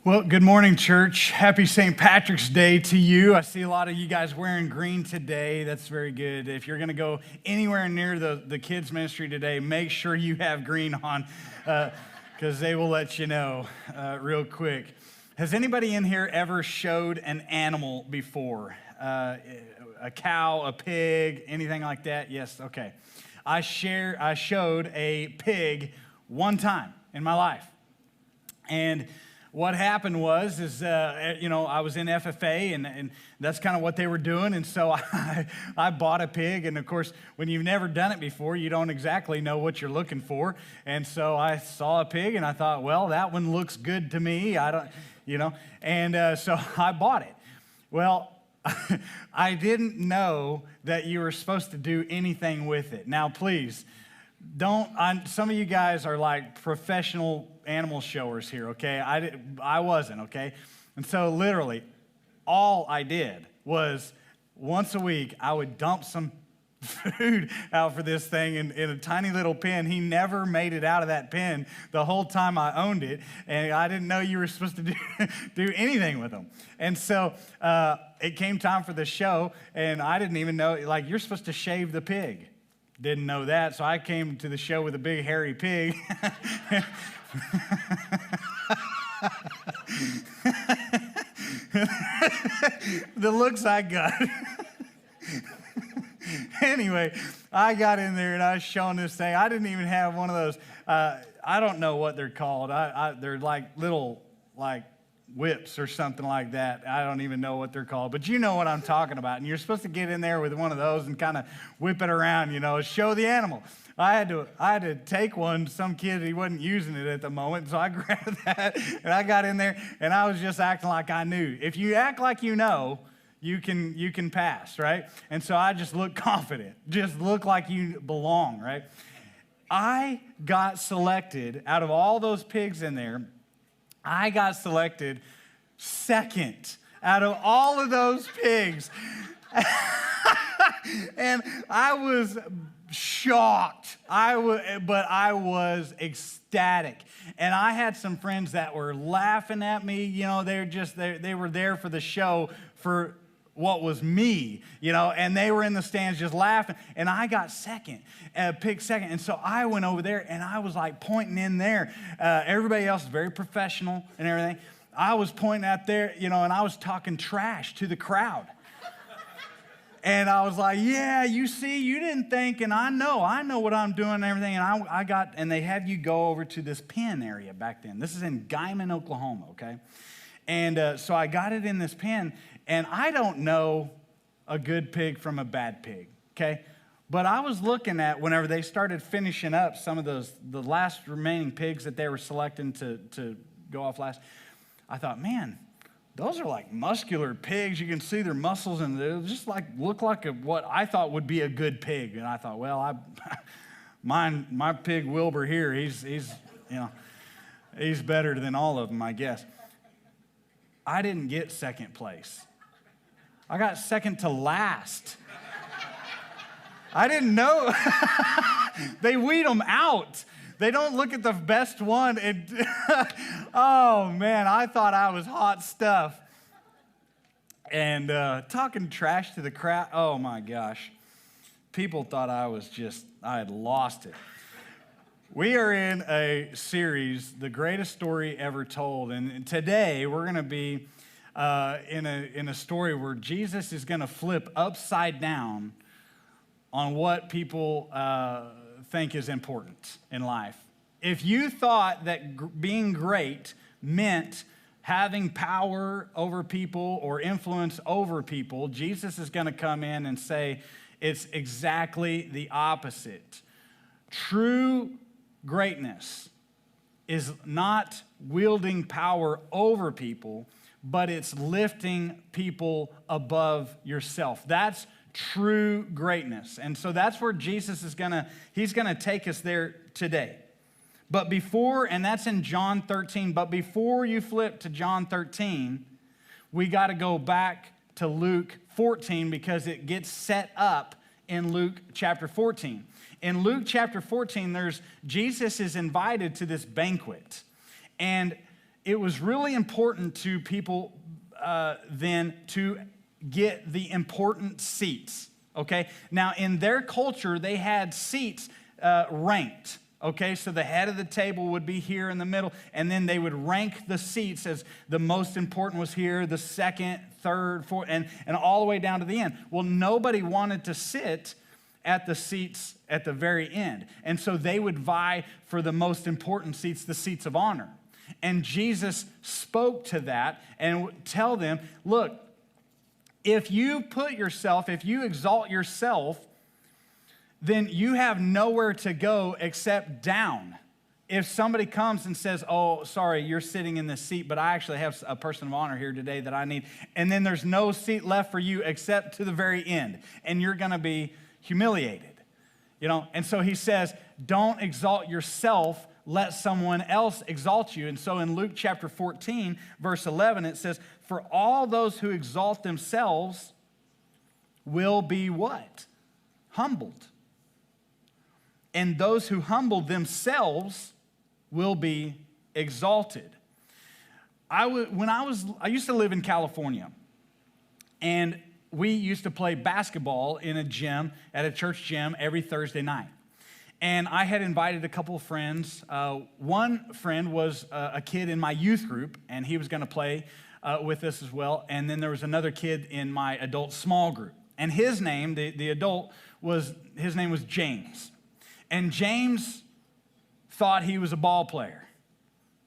Well, good morning, church. Happy St. Patrick's Day to you. I see a lot of you guys wearing green today. That's very good. If you're going to go anywhere near the kids' ministry today, make sure you have green on because they will let you know real quick. Has anybody in here ever showed an animal before? A cow, a pig, anything like that? Yes, okay. I showed a pig one time in my life. And what happened was, I was in FFA, and that's kind of what they were doing. And so I bought a pig. And, of course, when you've never done it before, you don't exactly know what you're looking for. And so I saw a pig, and I thought, well, that one looks good to me. And so I bought it. Well, I didn't know that you were supposed to do anything with it. Now, please, some of you guys are like professional animal showers here, okay? I wasn't, okay? And so literally, all I did was once a week, I would dump some food out for this thing in a tiny little pen. He never made it out of that pen the whole time I owned it, and I didn't know you were supposed to do anything with them. And so it came time for the show, and I didn't even know, you're supposed to shave the pig. Didn't know that, so I came to the show with a big hairy pig. The looks I got. Anyway, I got in there and I was showing this thing. I didn't even have one of those. I don't know what they're called. They're like little whips or something like that. I don't even know what they're called, but you know what I'm talking about. And you're supposed to get in there with one of those and kind of whip it around, show the animal. I had to take one. Some kid, he wasn't using it at the moment, so I grabbed that and I got in there and I was just acting like I knew. If you act like you know, you can pass, right? And so I just look confident, just look like you belong, right? I got selected out of all those pigs in there. I got selected second out of all of those pigs. And I was shocked. But I was ecstatic. And I had some friends that were laughing at me. They were there for the show for what was me, and they were in the stands just laughing. And I got picked second. And so I went over there and I was like pointing in there. Everybody else is very professional and everything. I was pointing out there, and I was talking trash to the crowd. And I was like, yeah, you see, you didn't think, and I know what I'm doing and everything. And and they had you go over to this pen area back then. This is in Guyman, Oklahoma, okay? And so I got it in this pen, and I don't know a good pig from a bad pig, okay? But I was looking at whenever they started finishing up some of the last remaining pigs that they were selecting to go off last, I thought, man, those are like muscular pigs. You can see their muscles, and they just look like what I thought would be a good pig. And I thought, well, my pig Wilbur here, he's better than all of them, I guess. I didn't get second place. I got second to last. I didn't know. They weed them out. They don't look at the best one. Oh, man, I thought I was hot stuff. And talking trash to the crowd, oh, my gosh. People thought I had lost it. We are in a series, The Greatest Story Ever Told. And today we're going to be in a story where Jesus is going to flip upside down on what people think is important in life. If you thought that being great meant having power over people or influence over people, Jesus is going to come in and say it's exactly the opposite. True greatness is not wielding power over people, but it's lifting people above yourself. That's true greatness. And so that's where Jesus is he's going to take us there today. But and that's in John 13, but before you flip to John 13, we got to go back to Luke 14 because it gets set up in Luke chapter 14. In Luke chapter 14, Jesus is invited to this banquet. And it was really important to people then to get the important seats, okay? Now, in their culture, they had seats ranked, okay? So the head of the table would be here in the middle, and then they would rank the seats as the most important was here, the second, third, fourth, and all the way down to the end. Well, nobody wanted to sit at the seats at the very end. And so they would vie for the most important seats, the seats of honor. And Jesus spoke to that and would tell them, look, if you exalt yourself, then you have nowhere to go except down. If somebody comes and says, oh, sorry, you're sitting in this seat, but I actually have a person of honor here today that I need, and then there's no seat left for you except to the very end, and you're going to be humiliated. And so he says, don't exalt yourself, let someone else exalt you. And so in Luke chapter 14, verse 11, it says, for all those who exalt themselves will be what? Humbled. And those who humble themselves will be exalted. I used to live in California, and we used to play basketball in a gym, at a church gym, every Thursday night. And I had invited a couple of friends. One friend was a kid in my youth group, and he was going to play with us as well. And then there was another kid in my adult small group. And his name, the adult, his name was James. And James thought he was a ball player.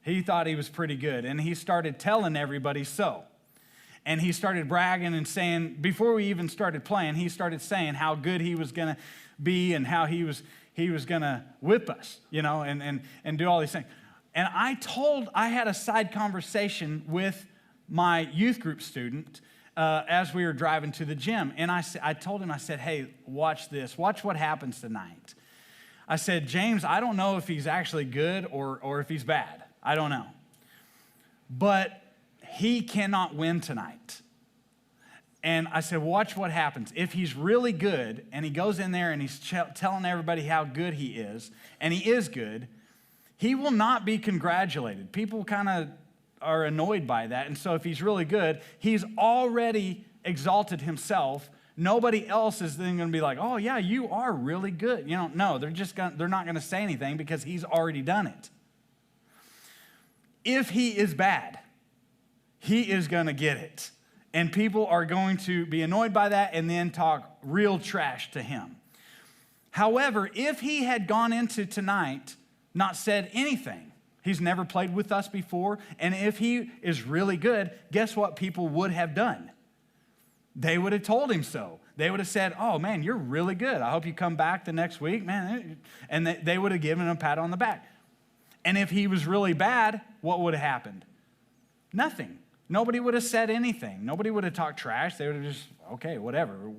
He thought he was pretty good. And he started telling everybody so. And he started bragging and saying, before we even started playing, he started saying how good he was going to be and how he was going to whip us, and do all these things. And I had a side conversation with my youth group student as we were driving to the gym. And I told him, I said, hey, watch this. Watch what happens tonight. I said, James, I don't know if he's actually good or if he's bad. I don't know. But he cannot win tonight. And I said, watch what happens. If he's really good and he goes in there and he's telling everybody how good he is, and he is good, he will not be congratulated. People kind of are annoyed by that. And so if he's really good, he's already exalted himself. Nobody else is then going to be like, oh, yeah, you are really good. No, they're not going to say anything because he's already done it. If he is bad, he is going to get it. And people are going to be annoyed by that and then talk real trash to him. However, if he had gone into tonight, not said anything, he's never played with us before, and if he is really good, guess what people would have done? They would have told him so. They would have said, oh, man, you're really good. I hope you come back the next week, man. And they would have given him a pat on the back. And if he was really bad, what would have happened? Nothing. Nobody would have said anything. Nobody would have talked trash. They would have just, okay, whatever.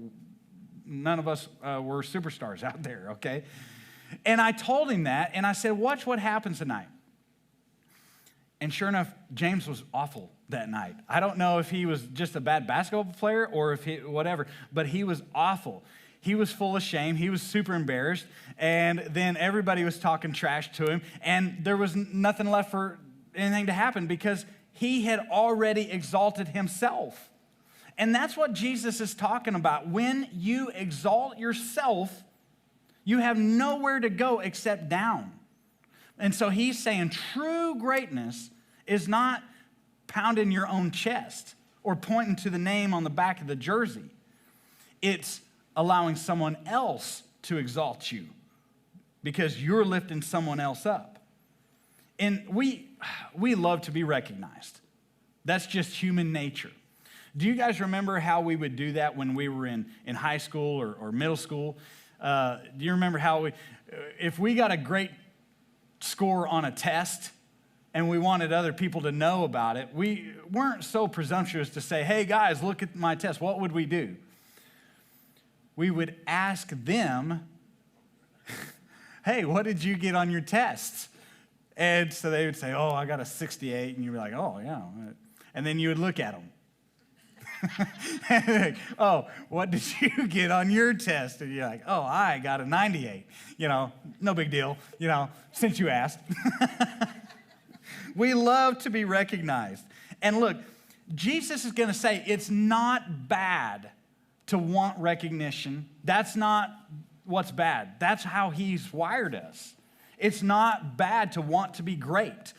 None of us were superstars out there, okay? And I told him that, and I said, watch what happens tonight. And sure enough, James was awful that night. I don't know if he was just a bad basketball player or if whatever, but he was awful. He was full of shame. He was super embarrassed. And then everybody was talking trash to him, and there was nothing left for anything to happen because he had already exalted himself. And that's what Jesus is talking about. When you exalt yourself, you have nowhere to go except down. And so he's saying true greatness is not pounding your own chest or pointing to the name on the back of the jersey. It's allowing someone else to exalt you because you're lifting someone else up. And we love to be recognized. That's just human nature. Do you guys remember how we would do that when we were in high school or middle school? Do you remember how if we got a great score on a test and we wanted other people to know about it, we weren't so presumptuous to say, hey guys, look at my test. What would we do? We would ask them, hey, what did you get on your tests? And so they would say, oh, I got a 68. And you'd be like, oh, yeah. And then you would look at them. Like, oh, what did you get on your test? And you're like, oh, I got a 98. No big deal, since you asked. We love to be recognized. And look, Jesus is going to say it's not bad to want recognition. That's not what's bad. That's how he's wired us. It's not bad to want to be great.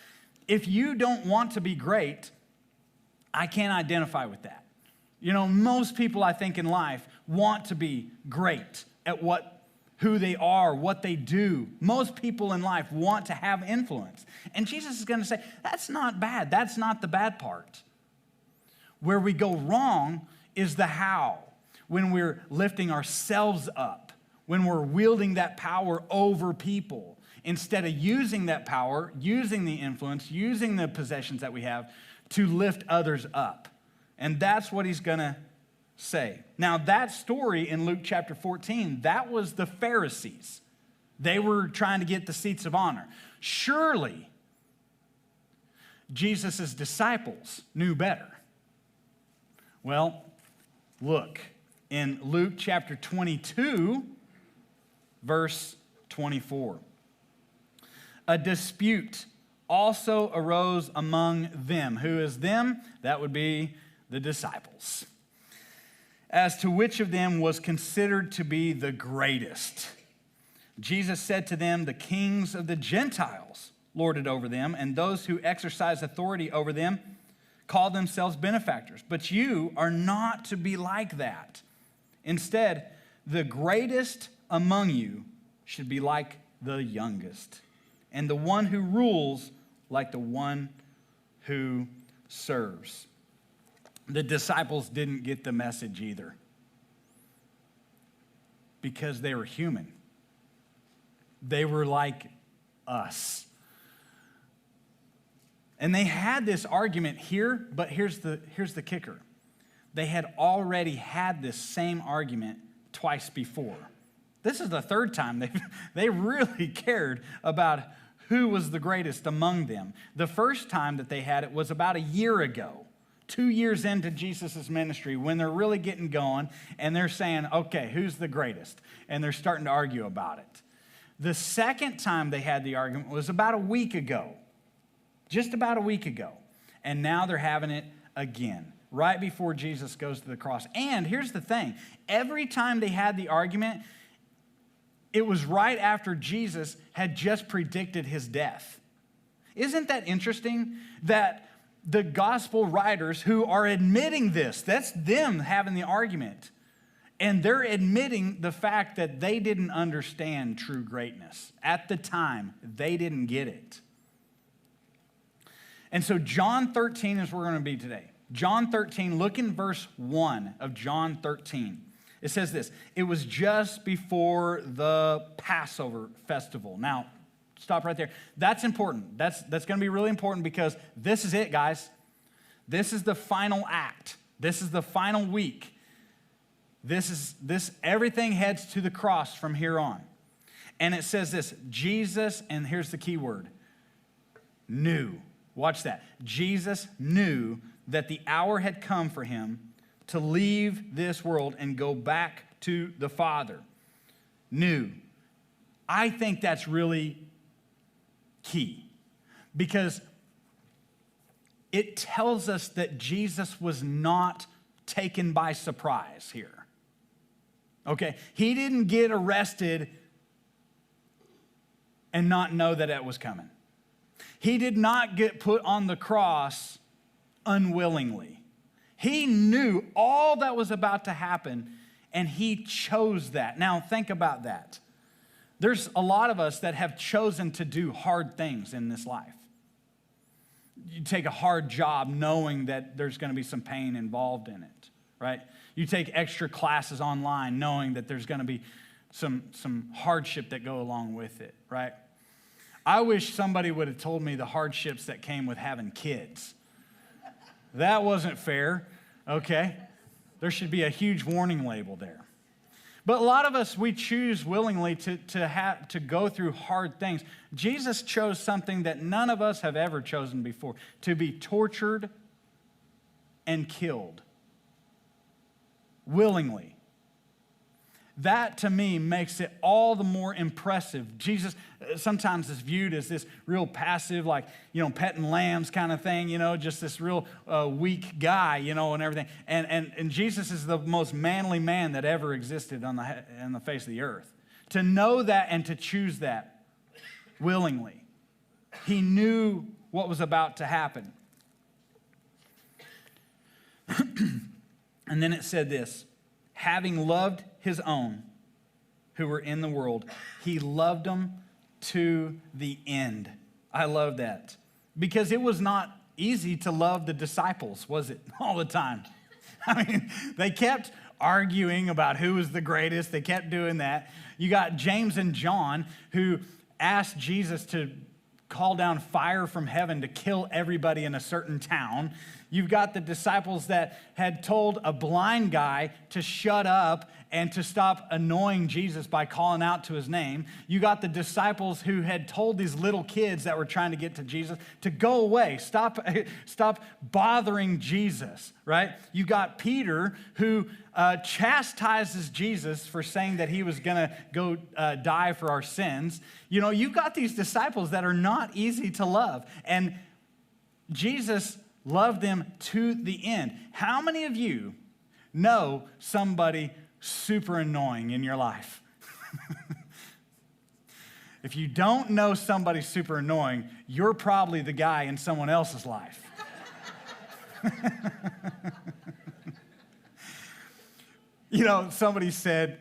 If you don't want to be great, I can't identify with that. Most people I think in life want to be great at who they are, what they do. Most people in life want to have influence. And Jesus is going to say, that's not bad. That's not the bad part. Where we go wrong is the how. When we're lifting ourselves up, when we're wielding that power over people, instead of using that power, using the influence, using the possessions that we have to lift others up. And that's what he's going to say. Now, that story in Luke chapter 14, that was the Pharisees. They were trying to get the seats of honor. Surely, Jesus' disciples knew better. Well, look, in Luke chapter 22, verse 24. A dispute also arose among them. Who is them? That would be the disciples. As to which of them was considered to be the greatest. Jesus said to them, the kings of the Gentiles lord it over them, and those who exercise authority over them call themselves benefactors. But you are not to be like that. Instead, the greatest among you should be like the youngest, and the one who rules like the one who serves. The disciples didn't get the message either because they were human. They were like us. And they had this argument here, but here's the kicker. They had already had this same argument twice before. This is the third time they really cared about who was the greatest among them. The first time that they had it was about a year ago, 2 years into Jesus' ministry, when they're really getting going, and they're saying, okay, who's the greatest? And they're starting to argue about it. The second time they had the argument was about a week ago, just about a week ago. And now they're having it again, right before Jesus goes to the cross. And here's the thing. Every time they had the argument, it was right after Jesus had just predicted his death. Isn't that interesting that the gospel writers who are admitting this, that's them having the argument, and they're admitting the fact that they didn't understand true greatness. At the time, they didn't get it. And so John 13 is where we're going to be today. John 13, look in verse 1 of John 13. It says this, it was just before the Passover festival. Now, stop right there. That's important. That's going to be really important because this is it, guys. This is the final act. This is the final week. Everything heads to the cross from here on. And it says this, Jesus, and here's the key word, knew. Watch that. Jesus knew that the hour had come for him to leave this world and go back to the Father. Knew. I think that's really key because it tells us that Jesus was not taken by surprise here. Okay, he didn't get arrested and not know that it was coming. He did not get put on the cross unwillingly. He knew all that was about to happen, and he chose that. Now, think about that. There's a lot of us that have chosen to do hard things in this life. You take a hard job knowing that there's going to be some pain involved in it, right? You take extra classes online knowing that there's going to be some hardship that go along with it, right? I wish somebody would have told me the hardships that came with having kids. That wasn't fair, okay? There should be a huge warning label there. But a lot of us, we choose willingly to go through hard things. Jesus chose something that none of us have ever chosen before, to be tortured and killed willingly. that to me makes it all the more impressive. Jesus sometimes is viewed as this real passive, like, petting lambs kind of thing, just this real weak guy, and everything. And Jesus is the most manly man that ever existed on the face of the earth. To know that and to choose that willingly. He knew what was about to happen. And then it said this, having loved his own who were in the world, he loved them to the end. I love that. Because it was not easy to love the disciples, was it? All the time. I mean, they kept arguing about who was the greatest. They kept doing that. You got James and John who asked Jesus to call down fire from heaven to kill everybody in a certain town. You've got the disciples that had told a blind guy to shut up and to stop annoying Jesus by calling out to his name. You got the disciples who had told these little kids that were trying to get to Jesus to go away, stop bothering Jesus, right? You got Peter who chastises Jesus for saying that he was going to go die for our sins. You've got these disciples that are not easy to love. And Jesus loved them to the end. How many of you know somebody super annoying in your life? If you don't know somebody super annoying, you're probably the guy in someone else's life. Somebody said,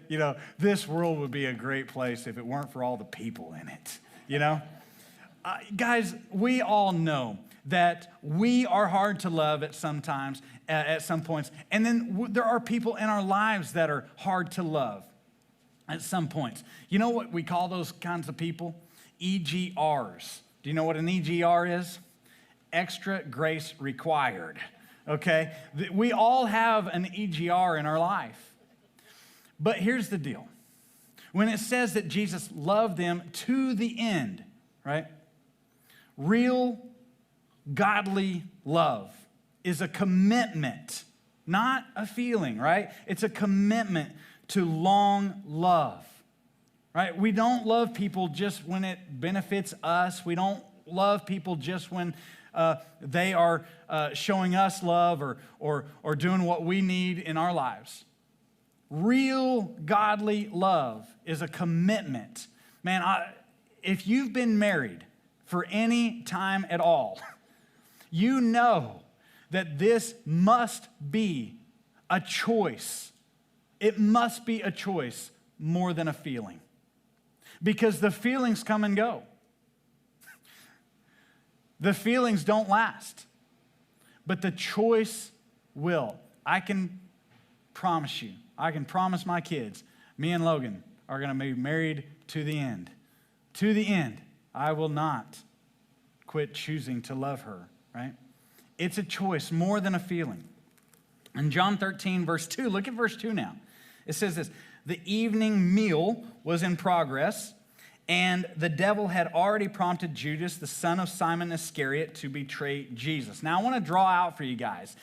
this world would be a great place if it weren't for all the people in it, guys, we all know that we are hard to love at some points. And then there are people in our lives that are hard to love at some points. You know what we call those kinds of people? EGRs. Do you know what an EGR is? Extra grace required, okay? We all have an EGR in our life. But here's the deal. When it says that Jesus loved them to the end, right? Real godly love is a commitment, not a feeling, right? It's a commitment to long love, right? We don't love people just when it benefits us. We don't love people just when they are showing us love or doing what we need in our lives. Real godly love is a commitment. Man, if you've been married for any time at all, you know that this must be a choice. It must be a choice more than a feeling. Because the feelings come and go. The feelings don't last. But the choice will. I can promise you, I can promise my kids, me and Logan are going to be married to the end. To the end. I will not quit choosing to love her. Right? It's a choice more than a feeling. In John 13, verse 2, look at verse 2 now. It says this, the evening meal was in progress, and the devil had already prompted Judas, the son of Simon Iscariot, to betray Jesus. Now, I want to draw out for you guys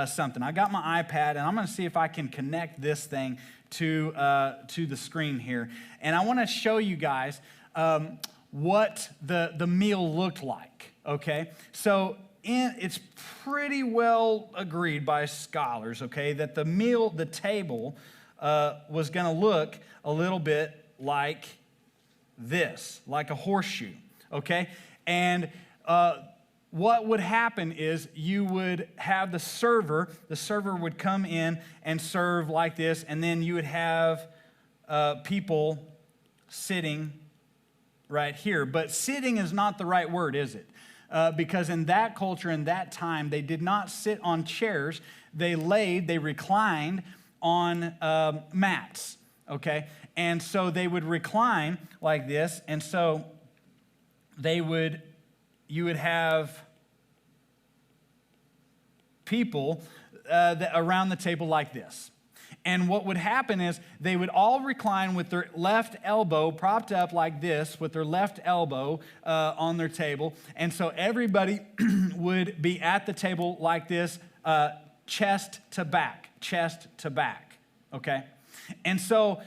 something. I got my iPad, and I'm going to see if I can connect this thing to the screen here. And I want to show you guys what the meal looked like, okay? So it's pretty well agreed by scholars, okay, that the table was going to look a little bit like this, like a horseshoe, okay? And what would happen is you would have the server would come in and serve like this, and then you would have people sitting right here. But sitting is not the right word, is it? Because in that culture, in that time, they did not sit on chairs. They reclined on mats, okay? And so they would recline like this, and so you would have people around the table like this. And what would happen is they would all recline with their left elbow propped up like this, with their left elbow on their table. And so everybody would be at the table like this, chest to back, okay? And so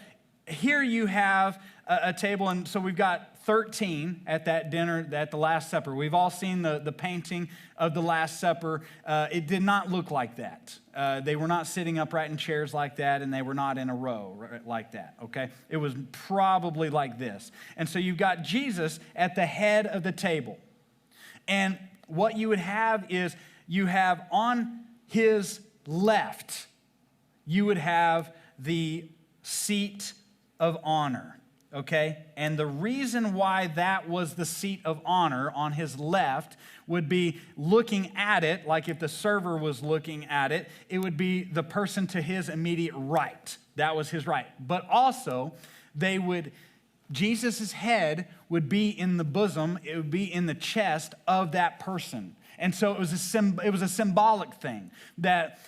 here you have a table, and so we've got 13 at that dinner, at the Last Supper. We've all seen the painting of the Last Supper. It did not look like that. They were not sitting upright in chairs like that, and they were not in a row like that, okay? It was probably like this. And so you've got Jesus at the head of the table. And what you would have is you have on his left, you would have the seat of honor, okay? And the reason why that was the seat of honor on his left would be looking at it, like if the server was looking at it, it would be the person to his immediate right. That was his right. But also, Jesus' head would be in the bosom, it would be in the chest of that person. And so it was a symbolic thing that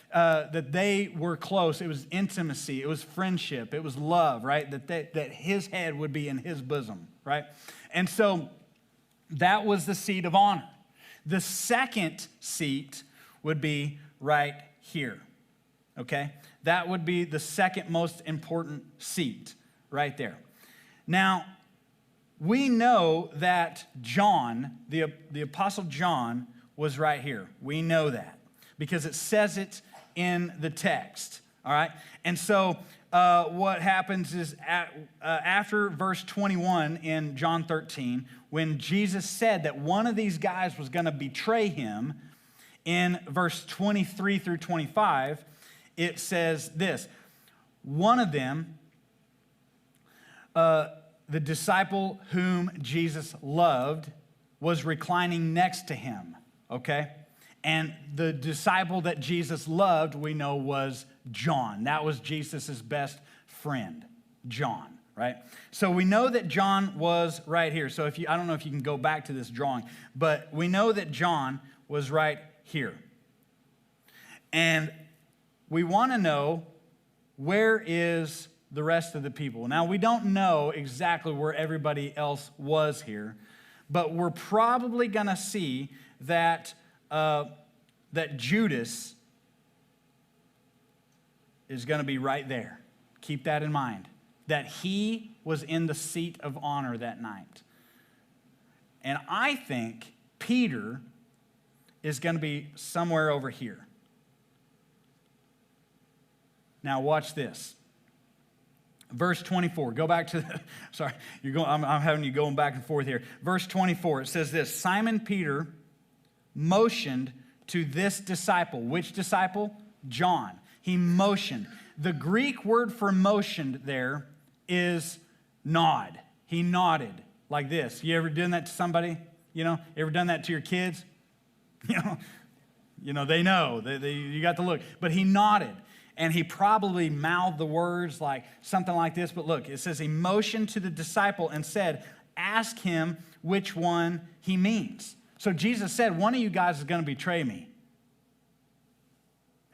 they were close. It was intimacy. It was friendship. It was love, right? That his head would be in his bosom, right? And so that was the seat of honor. The second seat would be right here, okay? That would be the second most important seat right there. Now, we know that John, the Apostle John, was right here. We know that because it says it in the text, all right? And so what happens is after verse 21 in John 13, when Jesus said that one of these guys was going to betray him, in verse 23 through 25, it says this: one of them, the disciple whom Jesus loved, was reclining next to him. Okay? And the disciple that Jesus loved, we know, was John. That was Jesus' best friend, John, right? So we know that John was right here. So I don't know if you can go back to this drawing, but we know that John was right here. And we want to know, where is the rest of the people? Now, we don't know exactly where everybody else was here, but we're probably going to see that Judas is going to be right there. Keep that in mind, that he was in the seat of honor that night. And I think Peter is going to be somewhere over here. Now watch this. Verse 24, go back to, I'm having you going back and forth here. Verse 24, it says this: Simon Peter motioned to this disciple. Which disciple? John. He motioned. The Greek word for motioned there is nod. He nodded like this. You ever done that to somebody? You ever done that to your kids? They know. You got the look. But he nodded. And he probably mouthed the words like something like this. But look, it says he motioned to the disciple and said, ask him which one he means. So Jesus said, one of you guys is going to betray me.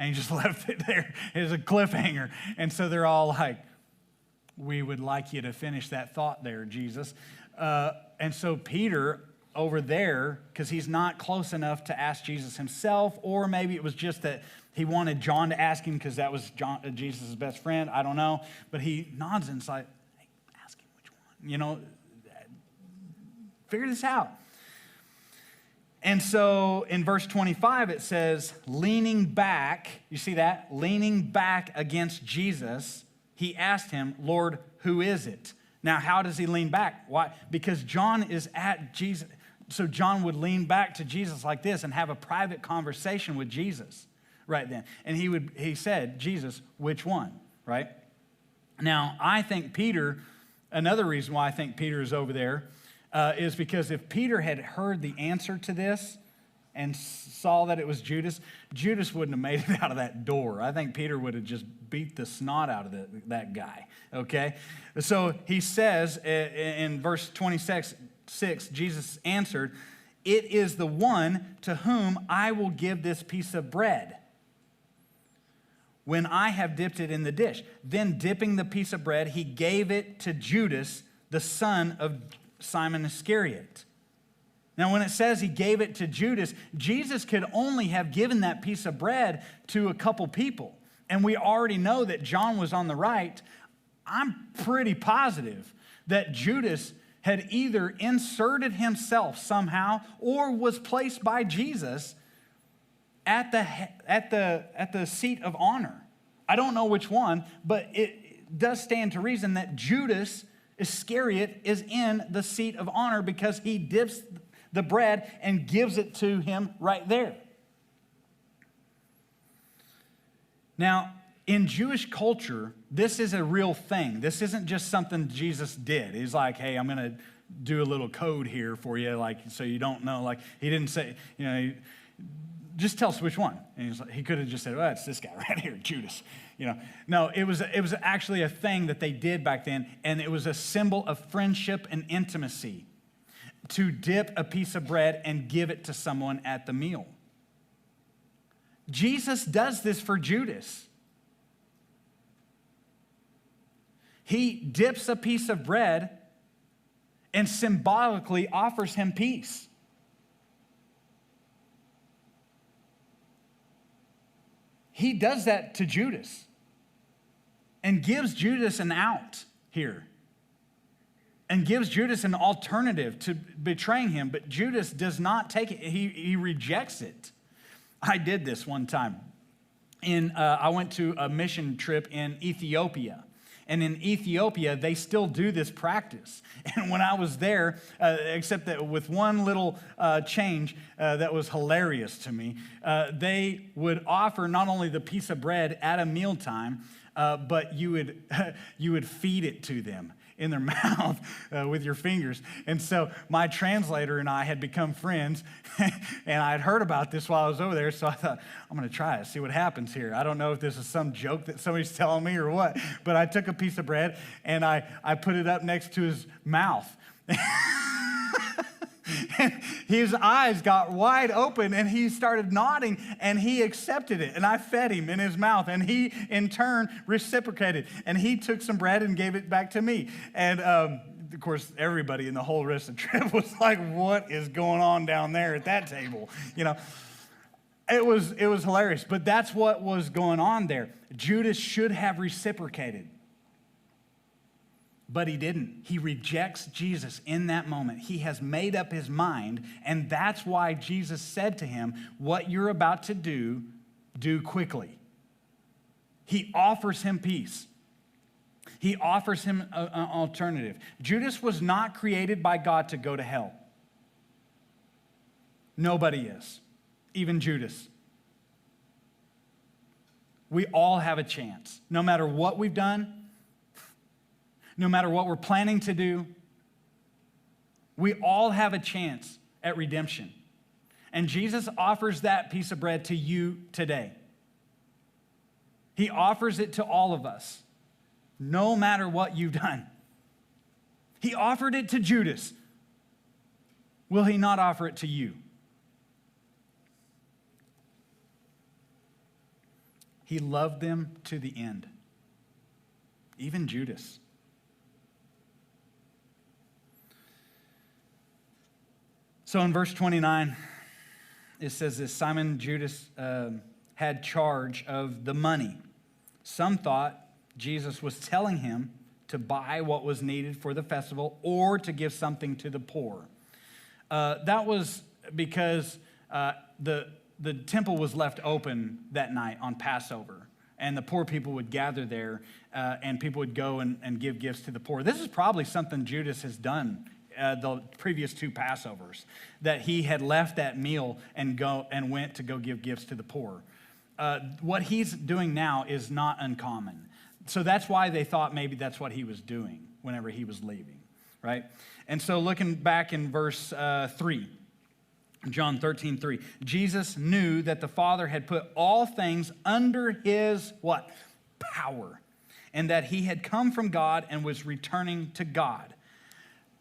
And he just left it there as a cliffhanger. And so they're all like, we would like you to finish that thought there, Jesus. And so Peter over there, because he's not close enough to ask Jesus himself, or maybe it was just that he wanted John to ask him because that was Jesus' best friend. I don't know. But he nods and is like, hey, ask him which one. Figure this out. And so in verse 25, it says, leaning back, you see that? Leaning back against Jesus, he asked him, Lord, who is it? Now, how does he lean back? Why? Because John is at Jesus. So John would lean back to Jesus like this and have a private conversation with Jesus right then. And he said, Jesus, which one? Right? Now, I think Peter, another reason why I think Peter is over there, is because if Peter had heard the answer to this and saw that it was Judas, Judas wouldn't have made it out of that door. I think Peter would have just beat the snot out of that guy, okay? So he says in verse 26, Jesus answered, it is the one to whom I will give this piece of bread when I have dipped it in the dish. Then dipping the piece of bread, he gave it to Judas, the son of Simon Iscariot. Now, when it says he gave it to Judas, Jesus could only have given that piece of bread to a couple people. And we already know that John was on the right. I'm pretty positive that Judas had either inserted himself somehow or was placed by Jesus at the seat of honor. I don't know which one, but it does stand to reason that Judas Iscariot is in the seat of honor because he dips the bread and gives it to him right there. Now, in Jewish culture, this is a real thing. This isn't just something Jesus did. He's like, hey, I'm going to do a little code here for you, like, so you don't know. Like, he didn't say, just tell us which one. And he could have just said, well, it's this guy right here, Judas. No, it was actually a thing that they did back then, and it was a symbol of friendship and intimacy to dip a piece of bread and give it to someone at the meal. Jesus does this for Judas. He dips a piece of bread and symbolically offers him peace. He does that to Judas and gives Judas an out here and gives Judas an alternative to betraying him, but Judas does not take it. He rejects it. I did this one time. I went to a mission trip in Ethiopia. And in Ethiopia, they still do this practice. And when I was there, except that with one little change that was hilarious to me, they would offer not only the piece of bread at a mealtime, but you would feed it to them in their mouth with your fingers. And so my translator and I had become friends, and I had heard about this while I was over there, so I thought, I'm going to try it, see what happens here. I don't know if this is some joke that somebody's telling me or what, but I took a piece of bread, and I put it up next to his mouth. His eyes got wide open and he started nodding and he accepted it. And I fed him in his mouth and he in turn reciprocated. And he took some bread and gave it back to me. And of course, everybody in the whole rest of the trip was like, what is going on down there at that table? It was hilarious. But that's what was going on there. Judas should have reciprocated. But he didn't. He rejects Jesus in that moment. He has made up his mind, and that's why Jesus said to him, what you're about to do, do quickly. He offers him peace. He offers him an alternative. Judas was not created by God to go to hell. Nobody is, even Judas. We all have a chance, no matter what we've done. No matter what we're planning to do, we all have a chance at redemption. And Jesus offers that piece of bread to you today. He offers it to all of us, no matter what you've done. He offered it to Judas. Will he not offer it to you? He loved them to the end, even Judas. So in verse 29, it says this, Simon Judas had charge of the money. Some thought Jesus was telling him to buy what was needed for the festival or to give something to the poor. That was because the temple was left open that night on Passover. And the poor people would gather there and people would go and give gifts to the poor. This is probably something Judas has done the previous two Passovers, that he had left that meal and went to go give gifts to the poor. What he's doing now is not uncommon. So that's why they thought maybe that's what he was doing whenever he was leaving, right? And so looking back in verse 3, John 13:3, Jesus knew that the Father had put all things under his what? Power, and that he had come from God and was returning to God.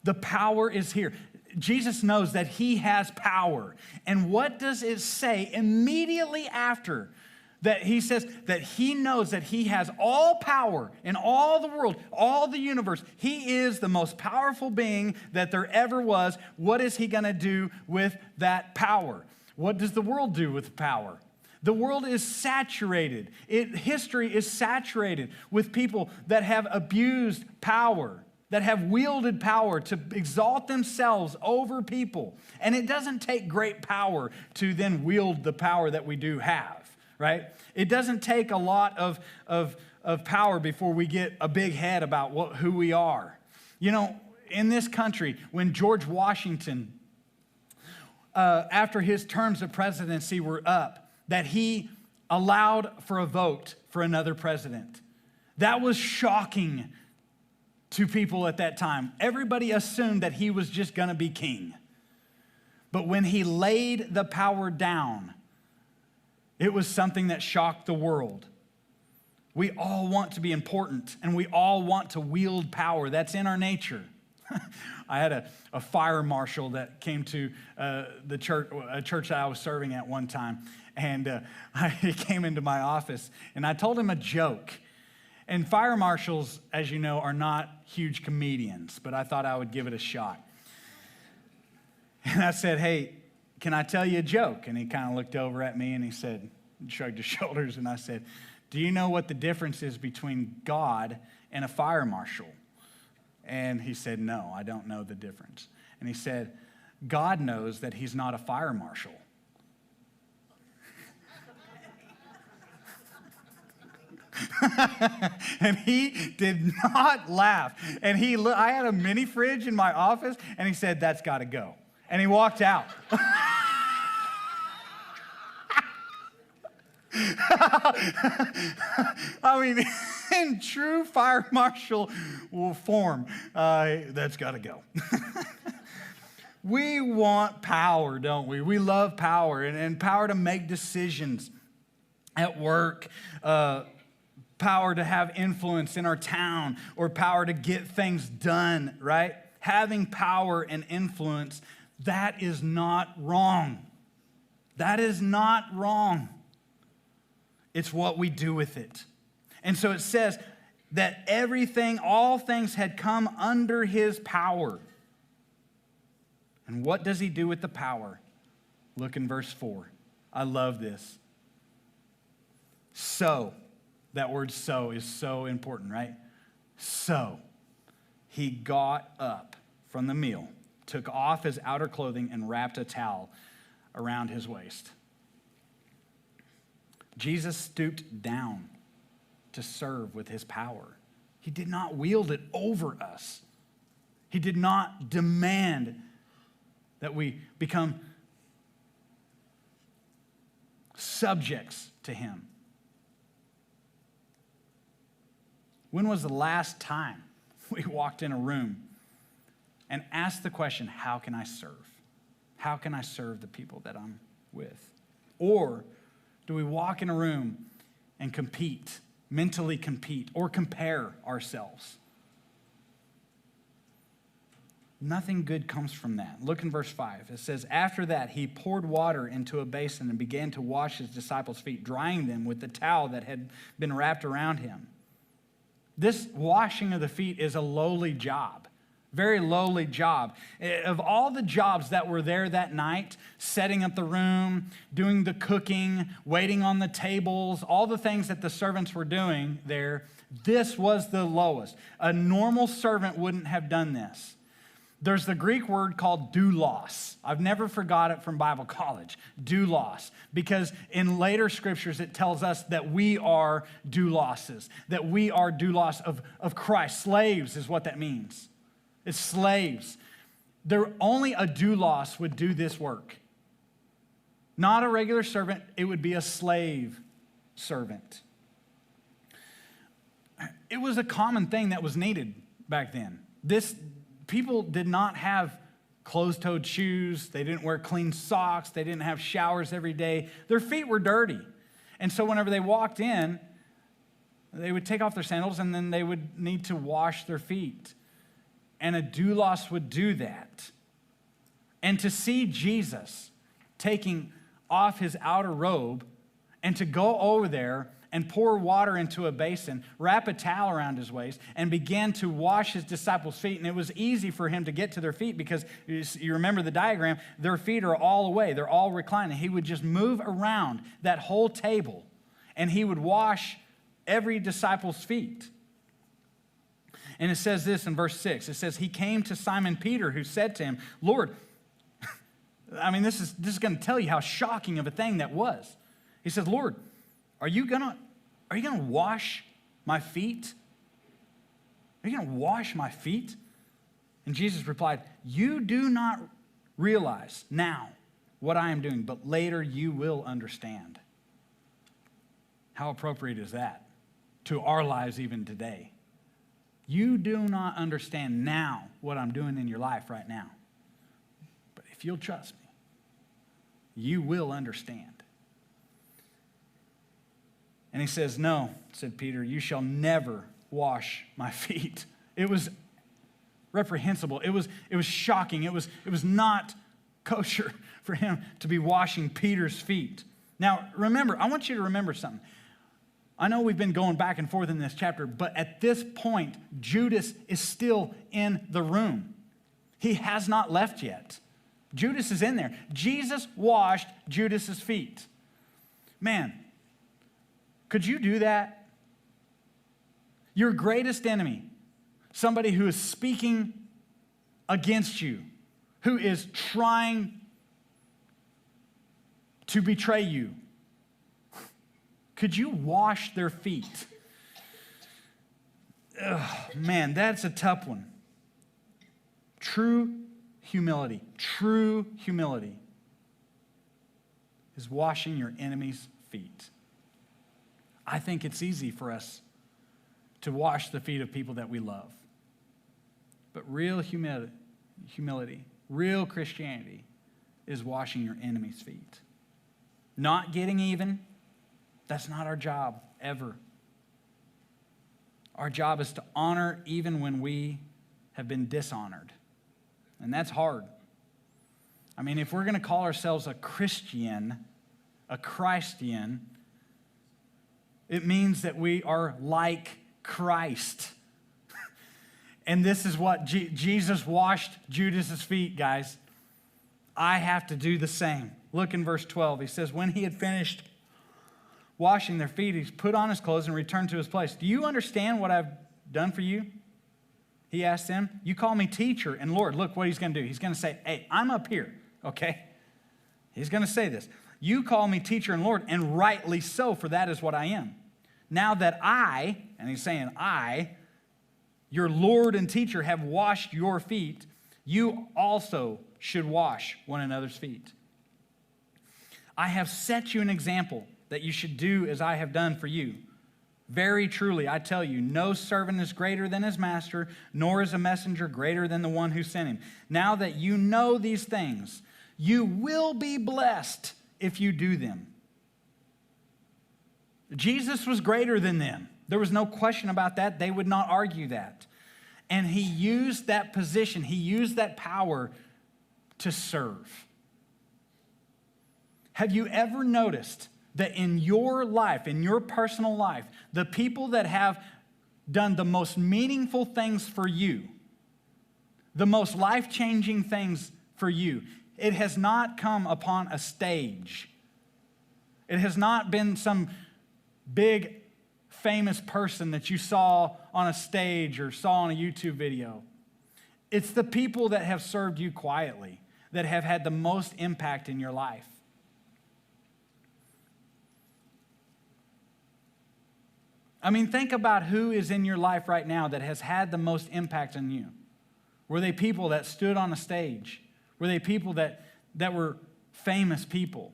The power is here. Jesus knows that he has power. And what does it say immediately after that he says that he knows that he has all power in all the world, all the universe. He is the most powerful being that there ever was. What is he going to do with that power? What does the world do with power? The world is saturated. History is saturated with people that have abused power, that have wielded power to exalt themselves over people. And it doesn't take great power to then wield the power that we do have, right? It doesn't take a lot of power before we get a big head about who we are. You know, in this country, when George Washington, after his terms of presidency were up, that he allowed for a vote for another president. That was shocking to people at that time. Everybody assumed that he was just going to be king. But when he laid the power down, it was something that shocked the world. We all want to be important, and we all want to wield power. That's in our nature. I had a fire marshal that came to the church, a church that I was serving at one time, and he came into my office, and I told him a joke. And fire marshals, as you know, are not huge comedians, but I thought I would give it a shot. And I said, "Hey, can I tell you a joke?" And he kind of looked over at me, and he said, shrugged his shoulders, and I said, "Do you know what the difference is between God and a fire marshal?" And he said, "No, I don't know the difference." And he said, "God knows that he's not a fire marshal." And he did not laugh. And I had a mini fridge in my office, and he said, "That's got to go." And he walked out. I mean, in true fire marshal form, that's got to go. We want power, don't we? We love power and power to make decisions at work, power to have influence in our town, or power to get things done, right? Having power and influence, that is not wrong. That is not wrong. It's what we do with it. And so it says that all things had come under his power. And what does he do with the power? Look in verse 4. I love this. So, that word "so" is so important, right? So, he got up from the meal, took off his outer clothing, and wrapped a towel around his waist. Jesus stooped down to serve with his power. He did not wield it over us. He did not demand that we become subjects to him. When was the last time we walked in a room and asked the question, how can I serve? How can I serve the people that I'm with? Or do we walk in a room and compete, mentally compete, or compare ourselves? Nothing good comes from that. Look in verse 5. It says, after that, he poured water into a basin and began to wash his disciples' feet, drying them with the towel that had been wrapped around him. This washing of the feet is a lowly job, very lowly job. Of all the jobs that were there that night, setting up the room, doing the cooking, waiting on the tables, all the things that the servants were doing there, this was the lowest. A normal servant wouldn't have done this. There's the Greek word called doulos. I've never forgot it from Bible college, doulos, because in later scriptures it tells us that we are douloses, that we are doulos of Christ. Slaves is what that means. It's slaves. Only a doulos would do this work. Not a regular servant, it would be a slave servant. It was a common thing that was needed back then. People did not have closed-toed shoes. They didn't wear clean socks. They didn't have showers every day. Their feet were dirty. And so whenever they walked in, they would take off their sandals and then they would need to wash their feet. And a doulos would do that. And to see Jesus taking off his outer robe and to go over there and pour water into a basin, wrap a towel around his waist, and began to wash his disciples' feet. And it was easy for him to get to their feet because you remember the diagram, their feet are all away. They're all reclining. He would just move around that whole table, and he would wash every disciple's feet. And it says this in verse 6. It says, he came to Simon Peter, who said to him, Lord, I mean, this is going to tell you how shocking of a thing that was. He said, Lord, are you gonna wash my feet? Are you gonna wash my feet? And Jesus replied, you do not realize now what I am doing, but later you will understand. How appropriate is that to our lives even today? You do not understand now what I'm doing in your life right now. But if you'll trust me, you will understand. And he says, no, said Peter, you shall never wash my feet. It was reprehensible. It was shocking. It was not kosher for him to be washing Peter's feet. Now, remember, I want you to remember something. I know we've been going back and forth in this chapter, but at this point, Judas is still in the room. He has not left yet. Judas is in there. Jesus washed Judas's feet. Man, could you do that? Your greatest enemy, somebody who is speaking against you, who is trying to betray you, could you wash their feet? Man, that's a tough one. True humility is washing your enemy's feet. I think it's easy for us to wash the feet of people that we love. But real humility, real Christianity is washing your enemy's feet. Not getting even, that's not our job ever. Our job is to honor even when we have been dishonored. And that's hard. I mean, if we're going to call ourselves a Christian, it means that we are like Christ. And this is what Jesus washed Judas's feet, guys. I have to do the same. Look in verse 12. He says, when he had finished washing their feet, he put on his clothes and returned to his place. Do you understand what I've done for you? He asked them. You call me teacher and Lord. Look what he's going to do. He's going to say, hey, I'm up here, okay? He's going to say this. You call me teacher and Lord, and rightly so, for that is what I am. Now that I, and he's saying I, your Lord and teacher, have washed your feet, you also should wash one another's feet. I have set you an example that you should do as I have done for you. Very truly, I tell you, no servant is greater than his master, nor is a messenger greater than the one who sent him. Now that you know these things, you will be blessed if you do them. Jesus was greater than them. There was no question about that. They would not argue that. And he used that position, he used that power to serve. Have you ever noticed that in your life, in your personal life, the people that have done the most meaningful things for you, the most life-changing things for you, it has not come upon a stage. It has not been some big famous person that you saw on a stage or saw on a YouTube video. It's the people that have served you quietly that have had the most impact in your life. I mean, think about who is in your life right now that has had the most impact on you. Were they people that stood on a stage? Were they people that were famous people?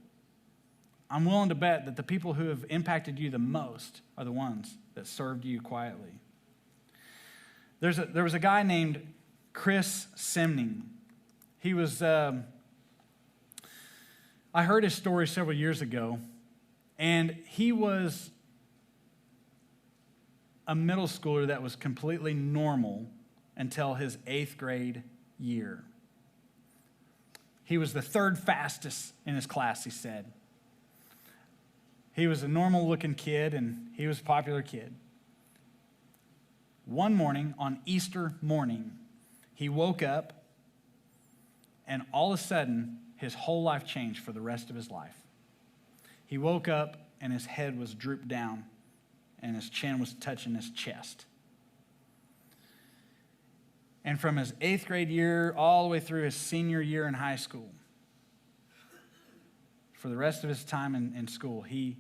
I'm willing to bet that the people who have impacted you the most are the ones that served you quietly. There was a guy named Chris Semning. He was, I heard his story several years ago, and he was a middle schooler that was completely normal until his 8th grade year. He was the third fastest in his class, he said. He was a normal-looking kid, and he was a popular kid. One morning, on Easter morning, he woke up, and all of a sudden, his whole life changed for the rest of his life. He woke up, and his head was drooped down, and his chin was touching his chest. And from his 8th grade year all the way through his senior year in high school, for the rest of his time in school, he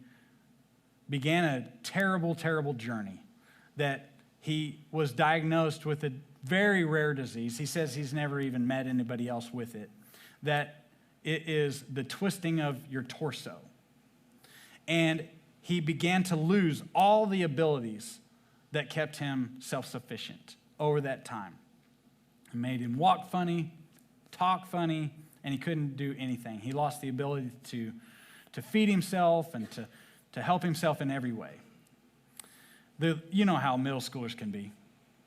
began a terrible, terrible journey that he was diagnosed with a very rare disease. He says he's never even met anybody else with it, that it is the twisting of your torso. And he began to lose all the abilities that kept him self-sufficient over that time. It made him walk funny, talk funny, and he couldn't do anything. He lost the ability to feed himself and to help himself in every way. You know how middle schoolers can be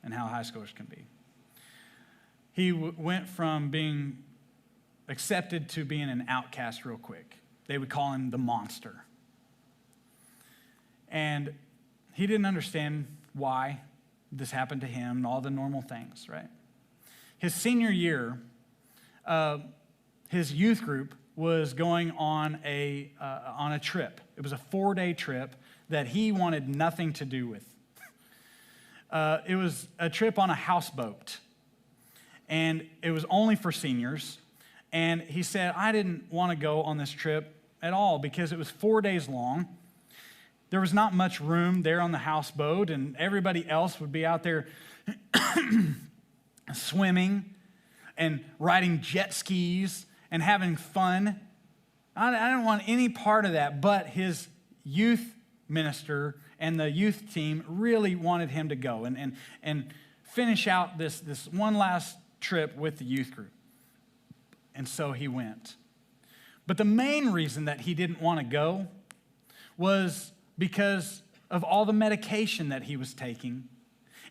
and how high schoolers can be. He went from being accepted to being an outcast real quick. They would call him the monster. And he didn't understand why this happened to him and all the normal things, right? His senior year, his youth group was going on a trip. It was a 4-day trip that he wanted nothing to do with. It was a trip on a houseboat, and it was only for seniors. And he said, I didn't want to go on this trip at all because it was 4 days long. There was not much room there on the houseboat, and everybody else would be out there swimming and riding jet skis and having fun. I didn't want any part of that, but his youth minister and the youth team really wanted him to go and finish out this one last trip with the youth group. And so he went. But the main reason that he didn't want to go was because of all the medication that he was taking.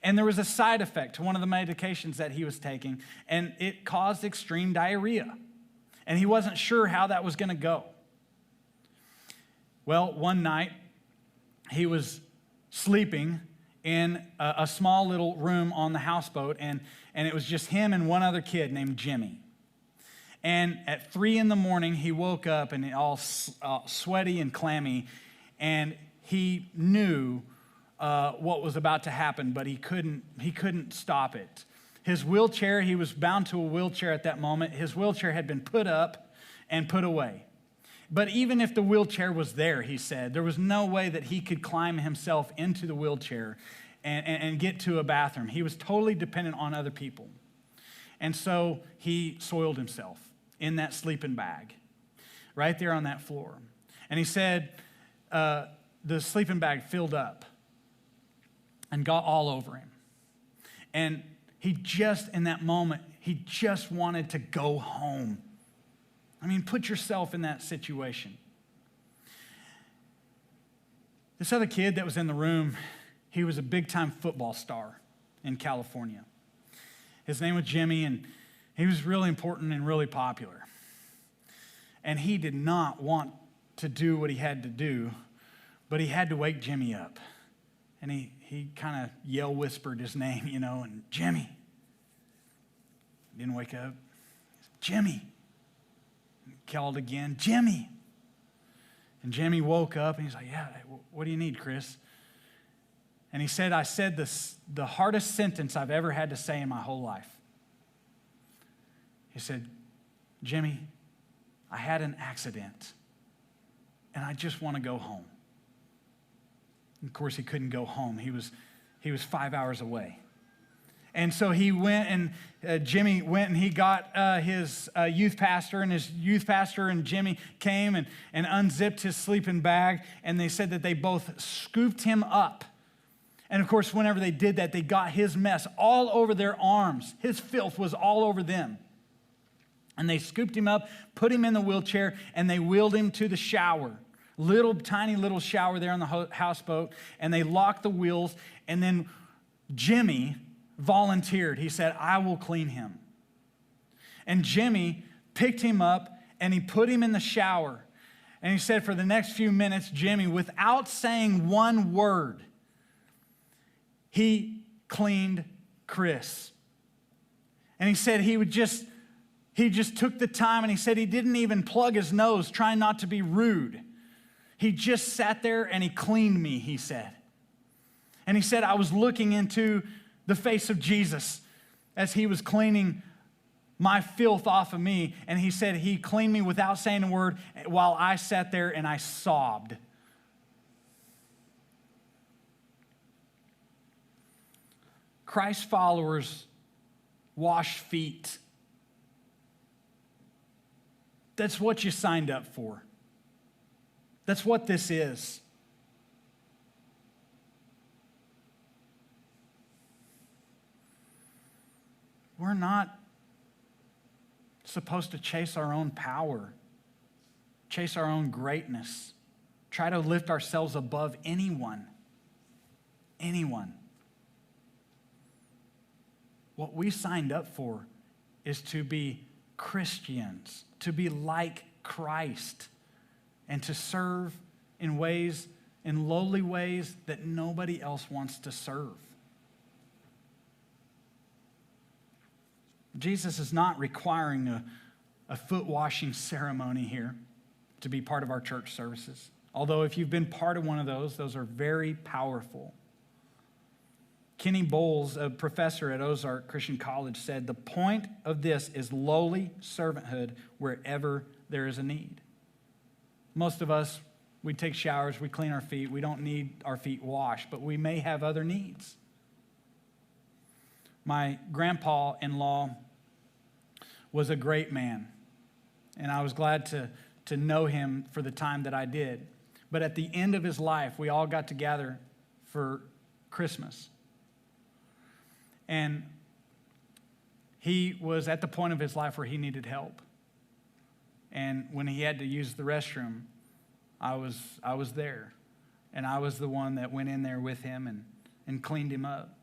And there was a side effect to one of the medications that he was taking, and it caused extreme diarrhea. And he wasn't sure how that was going to go. Well, one night, he was sleeping in a small little room on the houseboat, and it was just him and one other kid named Jimmy. And at 3 a.m, he woke up and all sweaty and clammy, and he knew what was about to happen, but he couldn't stop it. His wheelchair, he was bound to a wheelchair at that moment. His wheelchair had been put up and put away. But even if the wheelchair was there, he said, there was no way that he could climb himself into the wheelchair and get to a bathroom. He was totally dependent on other people. And so he soiled himself in that sleeping bag right there on that floor. And he said the sleeping bag filled up and got all over him. And he just, in that moment, he just wanted to go home. I mean, put yourself in that situation. This other kid that was in the room, he was a big-time football star in California. His name was Jimmy, and he was really important and really popular. And he did not want to do what he had to do, but he had to wake Jimmy up. And he kind of yell whispered his name, and Jimmy. He didn't wake up. He said, Jimmy. He called again, Jimmy. And Jimmy woke up and he's like, yeah, what do you need, Chris? And he said, I said the hardest sentence I've ever had to say in my whole life. He said, Jimmy, I had an accident and I just want to go home. And of course, he couldn't go home. He was 5 hours away. And so he went, and Jimmy went and he got his youth pastor, and his youth pastor and Jimmy came and unzipped his sleeping bag, and they said that they both scooped him up. And of course, whenever they did that, they got his mess all over their arms. His filth was all over them. And they scooped him up, put him in the wheelchair, and they wheeled him to the shower. Tiny little shower there on the houseboat, and they locked the wheels, and then Jimmy volunteered. He said, I will clean him. And Jimmy picked him up, and he put him in the shower. And he said for the next few minutes, Jimmy, without saying one word, he cleaned Chris. And he said he just took the time, and he said he didn't even plug his nose, trying not to be rude. He just sat there and he cleaned me, he said. And he said, I was looking into the face of Jesus as he was cleaning my filth off of me. And he said he cleaned me without saying a word while I sat there and I sobbed. Christ followers wash feet. That's what you signed up for. That's what this is. We're not supposed to chase our own power, chase our own greatness, try to lift ourselves above anyone. Anyone. What we signed up for is to be Christians, to be like Christ, and to serve in ways, in lowly ways that nobody else wants to serve. Jesus is not requiring a foot washing ceremony here to be part of our church services. Although if you've been part of one of those are very powerful. Kenny Bowles, a professor at Ozark Christian College, said, the point of this is lowly servanthood wherever there is a need. Most of us, we take showers, we clean our feet, we don't need our feet washed, but we may have other needs. My grandpa-in-law was a great man, and I was glad to know him for the time that I did. But at the end of his life, we all got together for Christmas. And he was at the point of his life where he needed help. And when he had to use the restroom, I was there. And I was the one that went in there with him and cleaned him up.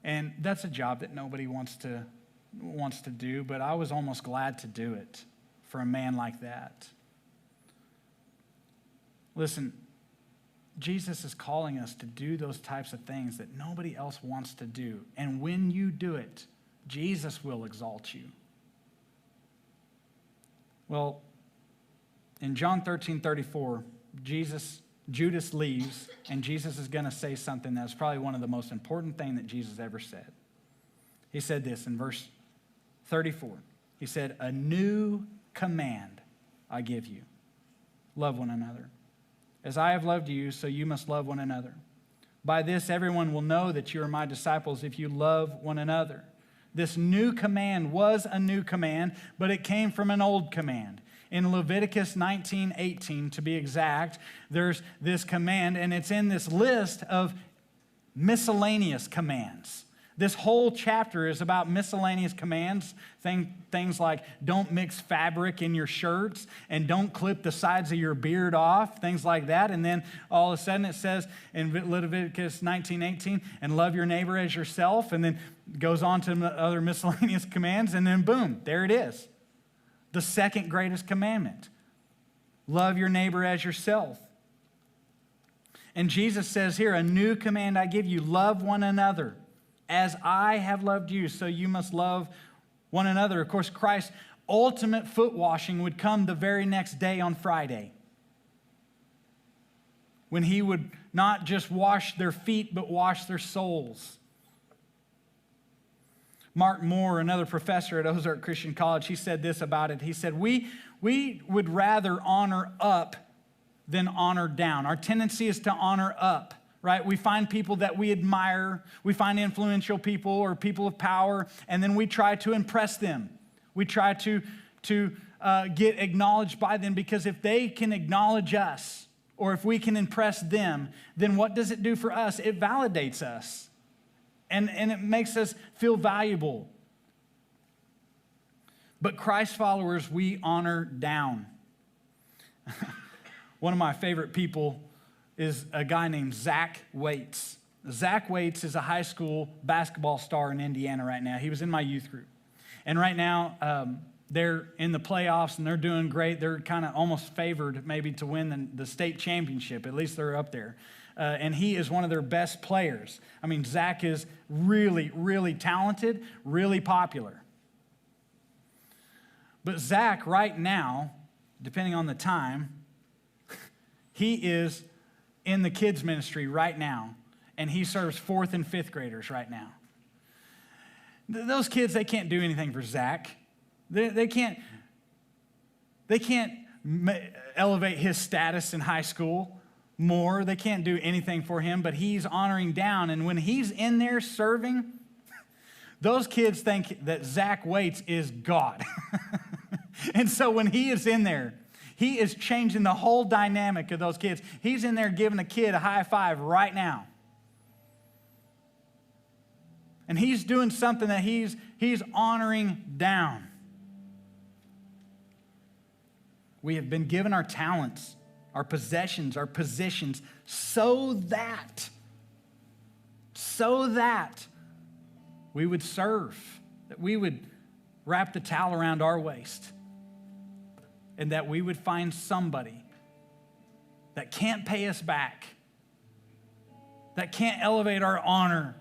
And that's a job that nobody wants to do, but I was almost glad to do it for a man like that. Listen, Jesus is calling us to do those types of things that nobody else wants to do. And when you do it, Jesus will exalt you. Well, in John 13:34, Judas leaves, and Jesus is going to say something that's probably one of the most important things that Jesus ever said. He said this in verse 34. He said, a new command I give you. Love one another. As I have loved you, so you must love one another. By this, everyone will know that you are my disciples if you love one another. This new command was a new command, but it came from an old command. In Leviticus 19:18, to be exact, there's this command, and it's in this list of miscellaneous commands. This whole chapter is about miscellaneous commands, things like don't mix fabric in your shirts and don't clip the sides of your beard off, things like that. And then all of a sudden it says in Leviticus 19:18, and love your neighbor as yourself, and then goes on to other miscellaneous commands, and then boom, there it is. The second greatest commandment. Love your neighbor as yourself. And Jesus says here, a new command I give you, love one another. As I have loved you, so you must love one another. Of course, Christ's ultimate foot washing would come the very next day on Friday, when he would not just wash their feet, but wash their souls. Mark Moore, another professor at Ozark Christian College, he said this about it. He said, we would rather honor up than honor down. Our tendency is to honor up. Right? We find people that we admire, we find influential people or people of power, and then we try to impress them. We try to get acknowledged by them, because if they can acknowledge us or if we can impress them, then what does it do for us? It validates us, and it makes us feel valuable. But Christ followers, we honor down. One of my favorite people is a guy named Zach Waits. Zach Waits is a high school basketball star in Indiana right now. He was in my youth group. And right now, they're in the playoffs and they're doing great. They're kind of almost favored maybe to win the state championship. At least they're up there. And he is one of their best players. I mean, Zach is really, really talented, really popular. But Zach, right now, depending on the time, he is in the kids ministry right now, and he serves 4th and 5th graders right now. Those kids, they can't do anything for Zach. They can't elevate his status in high school more. They can't do anything for him, but he's honoring down. And when he's in there serving, those kids think that Zach Waits is God. And so when he is in there, he is changing the whole dynamic of those kids. He's in there giving a kid a high five right now. And he's doing something that he's honoring down. We have been given our talents, our possessions, our positions, so that we would serve, that we would wrap the towel around our waist, and that we would find somebody that can't pay us back, that can't elevate our honor,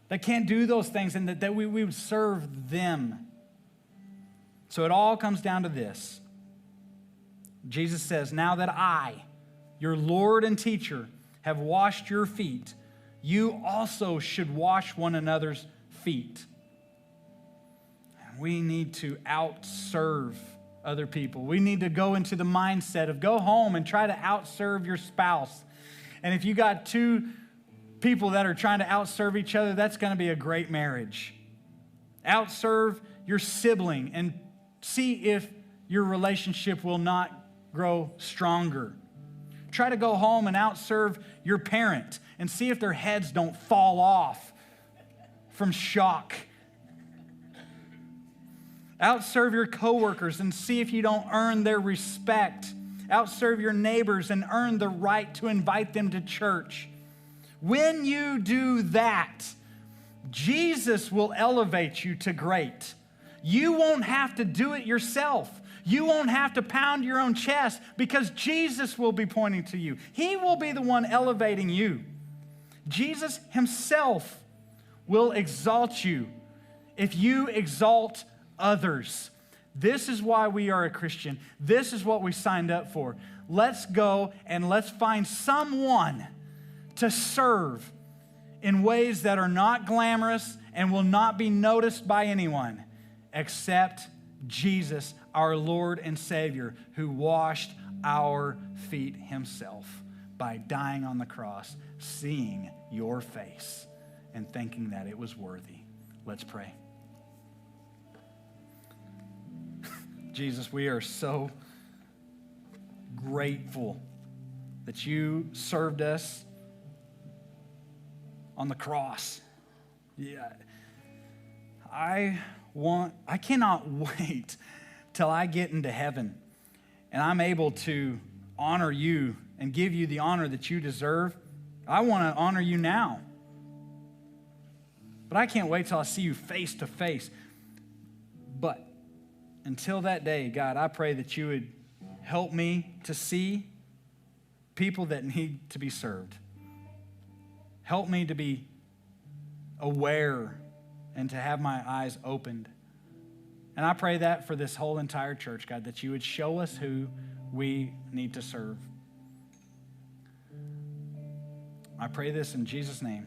that can't do those things, and that we would serve them. So it all comes down to this. Jesus says, now that I, your Lord and teacher, have washed your feet, you also should wash one another's feet. And we need to outserve other people. We need to go into the mindset of go home and try to outserve your spouse. And if you got two people that are trying to outserve each other, that's going to be a great marriage. Outserve your sibling and see if your relationship will not grow stronger. Try to go home and outserve your parent and see if their heads don't fall off from shock. Outserve your coworkers and see if you don't earn their respect. Outserve your neighbors and earn the right to invite them to church. When you do that, Jesus will elevate you to great. You won't have to do it yourself. You won't have to pound your own chest because Jesus will be pointing to you. He will be the one elevating you. Jesus himself will exalt you if you exalt others. This is why we are a Christian. This is what we signed up for. Let's go and let's find someone to serve in ways that are not glamorous and will not be noticed by anyone except Jesus, our Lord and Savior, who washed our feet himself by dying on the cross, seeing your face and thinking that it was worthy. Let's pray. Jesus, we are so grateful that you served us on the cross. Yeah. I cannot wait till I get into heaven and I'm able to honor you and give you the honor that you deserve. I want to honor you now. But I can't wait till I see you face to face. But until that day, God, I pray that you would help me to see people that need to be served. Help me to be aware and to have my eyes opened. And I pray that for this whole entire church, God, that you would show us who we need to serve. I pray this in Jesus' name.